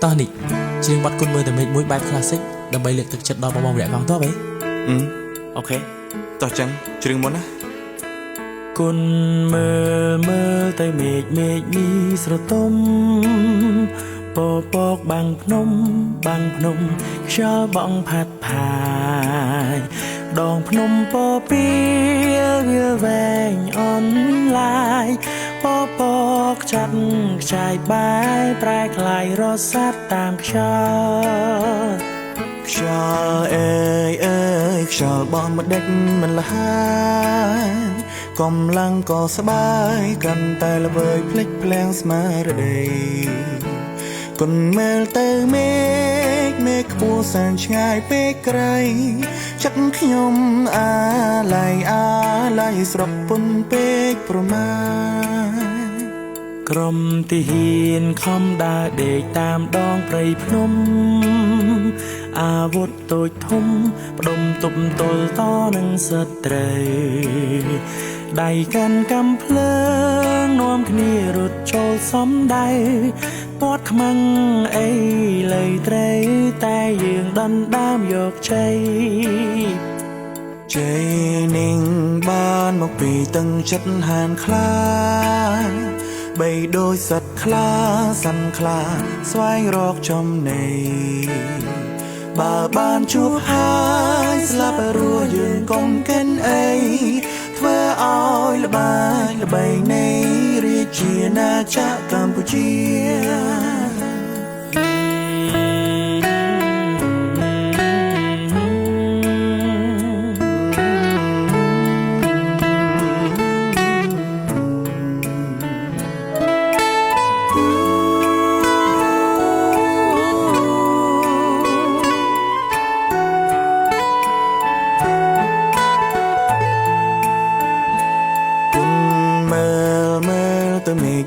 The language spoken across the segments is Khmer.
តោះនេះជាងបាត់គុណមើលតែមេឃមួយបែប classic ដើម្បីលើកទឹកចិត្តដល់បងៗរយៈកងតបអូខេតោះចឹងជ្រឿងមុនណាគុណមើលតែមេឃនេះស្រទុំពពកបាំងភ្នំខ្យល់បងផាត់ផាយដងភ្នំពពីវាវែងអនឡាយពពកចាត់ខ្ចាយបាយប្រែក្លាយរសាត់តាមខ្យល់ខ្យល់បងមិនដេចមិនលហើយកំឡុងក៏ស្បាយកាន់តែល្វើយភ្លេចភ្លាំងស្មារតីគុណមើលទៅមេឃខ្ពស់សែនឆ្ងាយពេកក្រៃចិត្តខ្ញុំអាឡ័យស្រពពុនពេកប្រមាក្រុមទីហ៊ានខំដើរដេកតាមដងព្រៃភ្នំអាវុធតូចធំផ្ដុំទប់ទល់តនឹងសត្រូវដៃកាន់កំភ្លើងនាំគ្នារត់ចូលសំដៅពាត់ខ្មាំងអីលើត្រីតែយើងដណ្ដើមយកជ័យនឹងបានមកពីទឹកចិត្តហានខ្លាបីដូចសត្វខ្លាសាន់ខ្លាស្វែងរកចំណីបើបានជួបហើយស្លាប់រស់យើងកុំកិនអីធ្វើឲ្យល្បីនៃរាជាណាចក្រកម្ពុជា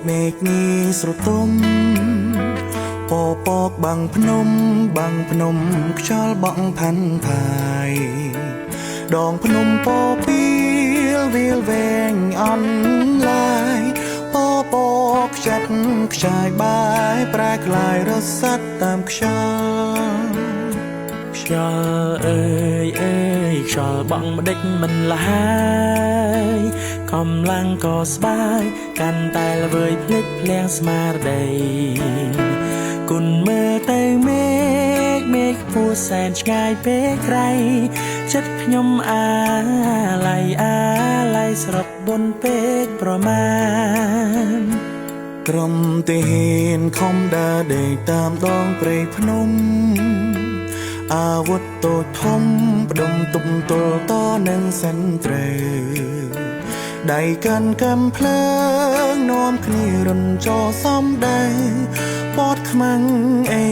មេឃនេះស្រទុំពពកបាំងភ្នំខ្យល់បក់ផាន់ផាយដងភ្នំពពីលវាលវែងអនឡាយពពកចាត់ខ្ចាយបាយប្រែក្លាយរសាត់តាមខ្យល់ខ្យល់បងម្ដេចមិនលហើយកំឡុងក៏ស្បាយកាន់តែល្វើយភ្លេចភ្លាំងស្មារតីគុណមើលទៅមេឃខ្ពស់សែនឆ្ងាយពេកក្រៃចិត្តខ្ញុំអាឡ័យស្រពបុនពេកប្រមាណក្រុមទាហានខំដើរដេកតាមដងព្រៃភ្នំអាវុធតូចធំផ្ដុំទប់ទល់តនឹងសិនត្រូវដៃកាន់កំភ្លើងនាំគ្នារុនចូលសំដៅពាត់ខ្មាំងអី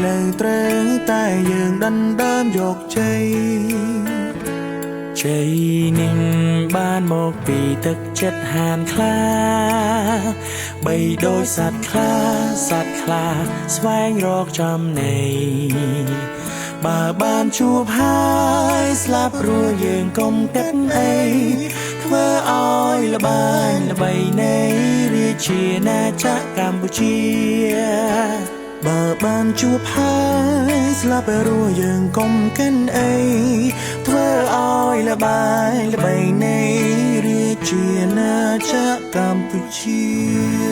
លើត្រូវតែយើងដណ្ដើមយកជ័យនឹងបានមកពីទឹកចិត្តហានខ្លាបីដូចសត្វខ្លាស្វែងរកចំណីបើបានជួបហើយស្លាប់រស់យើងកុំគិតអីធ្វើឲ្យល្បីនៃរាជាណាចក្រកម្ពុជាបើបានជួបហើយស្លាប់រស់យើងកុំកិនអីធ្វើឲ្យល្បីនៃរាជាណាចក្រកម្ពុជា